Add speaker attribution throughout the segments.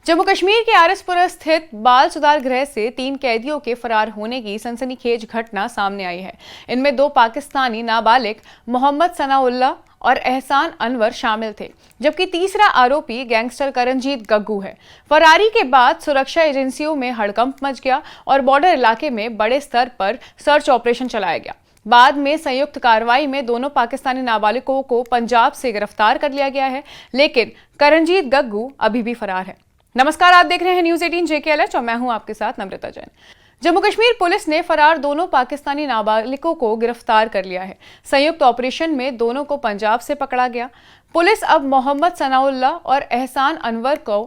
Speaker 1: जम्मू कश्मीर के आरएसपुरा स्थित बाल सुधार गृह से 3 कैदियों के फरार होने की सनसनीखेज घटना सामने आई है। इनमें 2 पाकिस्तानी नाबालिग मोहम्मद सनाउल्लाह और एहसान अनवर शामिल थे, जबकि तीसरा आरोपी गैंगस्टर करणजीत गग्गू है। फरारी के बाद सुरक्षा एजेंसियों में हड़कंप मच गया और बॉर्डर इलाके में बड़े स्तर पर सर्च ऑपरेशन चलाया गया। बाद में संयुक्त कार्रवाई में दोनों पाकिस्तानी नाबालिगों को पंजाब से गिरफ्तार कर लिया गया है, लेकिन करणजीत गग्गू अभी भी फरार है। नमस्कार, आप देख रहे हैं न्यूज़ 18 JKLH और मैं हूं आपके साथ नम्रता जैन। जम्मू कश्मीर पुलिस ने फरार दोनों पाकिस्तानी नाबालिगों को गिरफ्तार कर लिया है। संयुक्त ऑपरेशन में दोनों को पंजाब से पकड़ा गया। पुलिस अब मोहम्मद सनाउल्लाह और एहसान अनवर को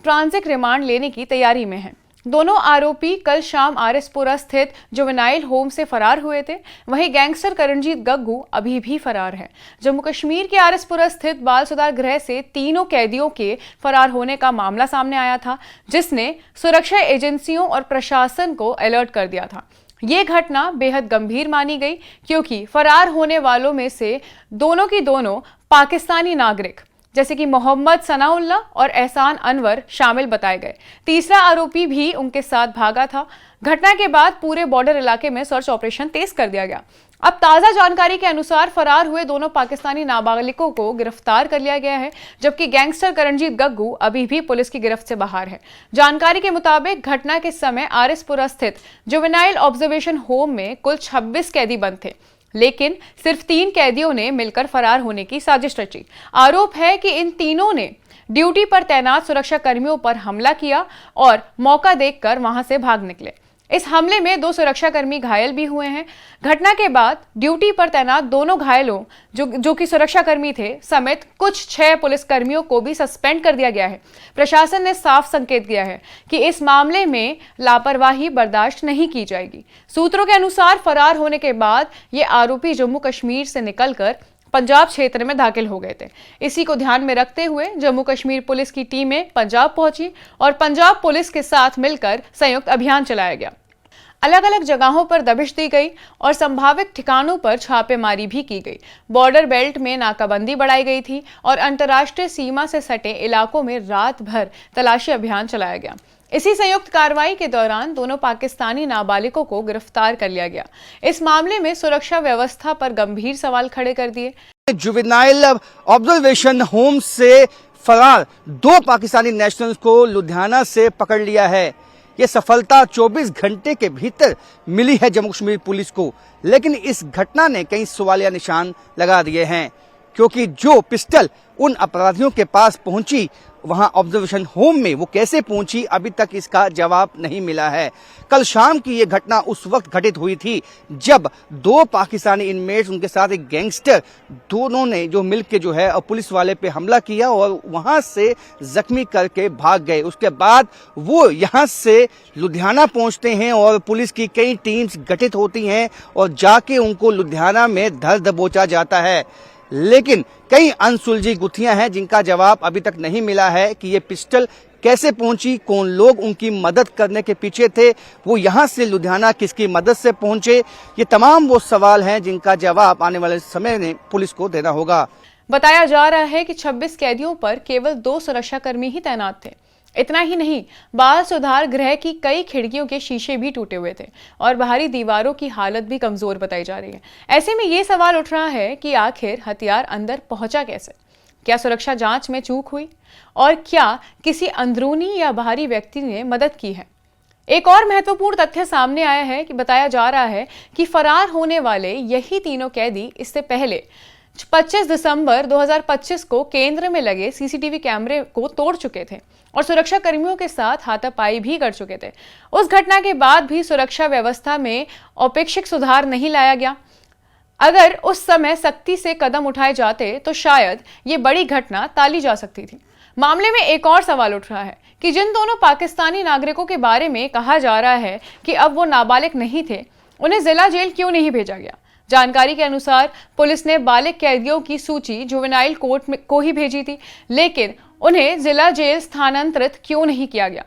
Speaker 1: ट्रांजिट रिमांड लेने की तैयारी में है। दोनों आरोपी कल शाम आरएसपुरा स्थित जुवेनाइल होम से फरार हुए थे। वहीं गैंगस्टर करणजीत गग्गू अभी भी फरार है। जम्मू कश्मीर के आरएसपुरा स्थित बाल सुधार गृह से तीनों कैदियों के फरार होने का मामला सामने आया था, जिसने सुरक्षा एजेंसियों और प्रशासन को अलर्ट कर दिया था। ये घटना बेहद गंभीर मानी गई, क्योंकि फरार होने वालों में से दोनों की दोनों पाकिस्तानी नागरिक जैसे कि मोहम्मद सनाउल्लाह और एहसान अनवर शामिल बताए गए। तीसरा आरोपी भी उनके साथ भागा था। घटना के बाद पूरे बॉर्डर इलाके में सर्च ऑपरेशन तेज कर दिया गया। अब ताजा जानकारी के अनुसार फरार हुए दोनों पाकिस्तानी नाबालिगों को गिरफ्तार कर लिया गया है, जबकि गैंगस्टर करणजीत गग्गू अभी भी पुलिस की गिरफ्त से बाहर है। जानकारी के मुताबिक घटना के समय आरएसपुरा स्थित जुवेनाइल ऑब्जर्वेशन होम में कुल 26 कैदी बंद थे, लेकिन सिर्फ 3 कैदियों ने मिलकर फरार होने की साजिश रची। आरोप है कि इन तीनों ने ड्यूटी पर तैनात सुरक्षा कर्मियों पर हमला किया और मौका देखकर वहां से भाग निकले। इस हमले में 2 सुरक्षाकर्मी घायल भी हुए हैं। घटना के बाद ड्यूटी पर तैनात दोनों घायलों जो कि सुरक्षाकर्मी थे समेत कुछ 6 पुलिसकर्मियों को भी सस्पेंड कर दिया गया है। प्रशासन ने साफ संकेत दिया है कि इस मामले में लापरवाही बर्दाश्त नहीं की जाएगी। सूत्रों के अनुसार फरार होने के बाद ये आरोपी जम्मू कश्मीर से निकलकर पंजाब क्षेत्र में दाखिल हो गए थे। इसी को ध्यान में रखते हुए जम्मू कश्मीर पुलिस की टीमें पंजाब पहुंची और पंजाब पुलिस के साथ मिलकर संयुक्त अभियान चलाया गया। अलग अलग जगहों पर दबिश दी गई और संभावित ठिकानों पर छापेमारी भी की गई। बॉर्डर बेल्ट में नाकाबंदी बढ़ाई गई थी और अंतर्राष्ट्रीय सीमा से सटे इलाकों में रात भर तलाशी अभियान चलाया गया। इसी संयुक्त कार्रवाई के दौरान दोनों पाकिस्तानी नाबालिगों को गिरफ्तार कर लिया गया। इस मामले में सुरक्षा व्यवस्था पर गंभीर सवाल खड़े कर दिए।
Speaker 2: जुवेनाइल ऑब्जर्वेशन होम से फरार 2 पाकिस्तानी नेशनल्स को लुधियाना से पकड़ लिया है। ये सफलता 24 घंटे के भीतर मिली है जम्मू कश्मीर पुलिस को, लेकिन इस घटना ने कई सवालिया निशान लगा दिए हैं, क्योंकि जो पिस्टल उन अपराधियों के पास पहुंची वहां ऑब्जर्वेशन होम में, वो कैसे पहुंची अभी तक इसका जवाब नहीं मिला है। कल शाम की ये घटना उस वक्त घटित हुई थी जब 2 पाकिस्तानी इनमेट्स, उनके साथ एक गैंगस्टर, दोनों ने जो मिलकर जो है पुलिस वाले पे हमला किया और वहां से जख्मी करके भाग गए। उसके बाद वो यहां से लुधियाना पहुंचते हैं और पुलिस की कई टीम्स गठित होती हैं और जाके उनको लुधियाना में धर दबोचा जाता है। लेकिन कई अनसुलझी गुत्थियां हैं जिनका जवाब अभी तक नहीं मिला है कि ये पिस्टल कैसे पहुंची, कौन लोग उनकी मदद करने के पीछे थे, वो यहां से लुधियाना किसकी मदद से पहुंचे। ये तमाम वो सवाल हैं जिनका जवाब आने वाले समय में पुलिस को देना होगा।
Speaker 1: बताया जा रहा है कि 26 कैदियों पर केवल 2 सुरक्षाकर्मी ही तैनात थे। इतना ही नहीं, बाल सुधार गृह की कई खिड़कियों के शीशे भी टूटे हुए थे और बाहरी दीवारों की हालत भी कमजोर बताई जा रही है। ऐसे में ये सवाल उठ रहा है कि आखिर हथियार अंदर पहुंचा कैसे? क्या सुरक्षा जांच में चूक हुई और क्या किसी अंदरूनी या बाहरी व्यक्ति ने मदद की है? एक और महत्वपूर्ण तथ्य सामने आया है कि बताया जा रहा है कि फरार होने वाले यही तीनों कैदी इससे पहले 25 दिसंबर 2025 को केंद्र में लगे सीसीटीवी कैमरे को तोड़ चुके थे और सुरक्षा कर्मियों के साथ हाथापाई भी कर चुके थे। उस घटना के बाद भी सुरक्षा व्यवस्था में औपेक्षिक सुधार नहीं लाया गया। अगर उस समय सख्ती से कदम उठाए जाते तो शायद ये बड़ी घटना टाली जा सकती थी। मामले में एक और सवाल उठ रहा है कि जिन दोनों पाकिस्तानी नागरिकों के बारे में कहा जा रहा है कि अब वो नाबालिग नहीं थे, उन्हें जिला जेल क्यों नहीं भेजा गया? जानकारी के अनुसार पुलिस ने बालिग कैदियों की सूची जुवेनाइल कोर्ट को ही भेजी थी, लेकिन उन्हें जिला जेल स्थानांतरित क्यों नहीं किया गया?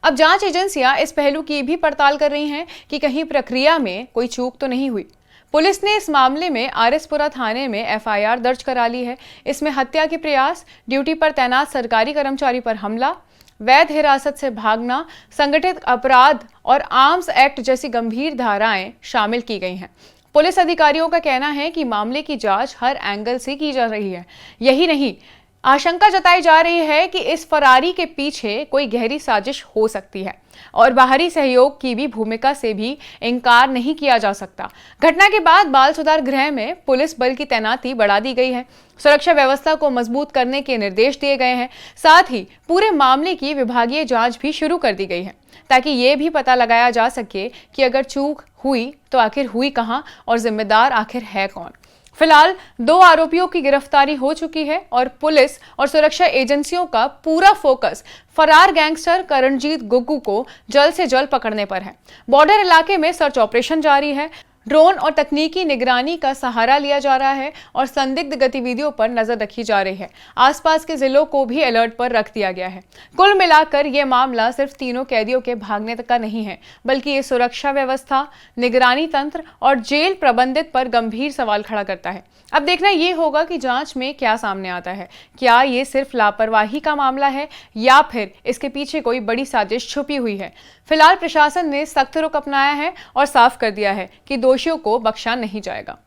Speaker 1: अब जांच एजेंसियां इस पहलू की भी पड़ताल कर रही हैं कि कहीं प्रक्रिया में कोई चूक तो नहीं हुई। पुलिस ने इस मामले में आरएसपुरा थाने में एफआईआर दर्ज करा ली है। इसमें हत्या के प्रयास, ड्यूटी पर तैनात सरकारी कर्मचारी पर हमला, वैध हिरासत से भागना, संगठित अपराध और आर्म्स एक्ट जैसी गंभीर धाराएं शामिल की गई हैं। पुलिस अधिकारियों का कहना है कि मामले की जांच हर एंगल से की जा रही है। यही नहीं, आशंका जताई जा रही है कि इस फरारी के पीछे कोई गहरी साजिश हो सकती है और बाहरी सहयोग की भी भूमिका से भी इनकार नहीं किया जा सकता। घटना के बाद बाल सुधार गृह में पुलिस बल की तैनाती बढ़ा दी गई है। सुरक्षा व्यवस्था को मजबूत करने के निर्देश दिए गए हैं। साथ ही पूरे मामले की विभागीय जांच भी शुरू कर दी गई है, ताकि ये भी पता लगाया जा सके कि अगर चूक हुई तो आखिर हुई कहां और जिम्मेदार आखिर है कौन। फिलहाल 2 आरोपियों की गिरफ्तारी हो चुकी है और पुलिस और सुरक्षा एजेंसियों का पूरा फोकस फरार गैंगस्टर करणजीत गुग्गू को जल्द से जल्द पकड़ने पर है। बॉर्डर इलाके में सर्च ऑपरेशन जारी है। ड्रोन और तकनीकी निगरानी का सहारा लिया जा रहा है और संदिग्ध गतिविधियों पर नजर रखी जा रही है। आसपास के जिलों को भी अलर्ट पर रख दिया गया है। कुल मिलाकर यह मामला सिर्फ तीनों कैदियों के भागने तक का नहीं है, बल्कि ये सुरक्षा व्यवस्था, निगरानी तंत्र और जेल प्रबंधित पर गंभीर सवाल खड़ा करता है। अब देखना ये होगा कि जांच में क्या सामने आता है। क्या ये सिर्फ लापरवाही का मामला है या फिर इसके पीछे कोई बड़ी साजिश छुपी हुई है। फिलहाल प्रशासन ने सख्त रुख अपनाया है और साफ कर दिया है कि दोषियों को बख्शा नहीं जाएगा।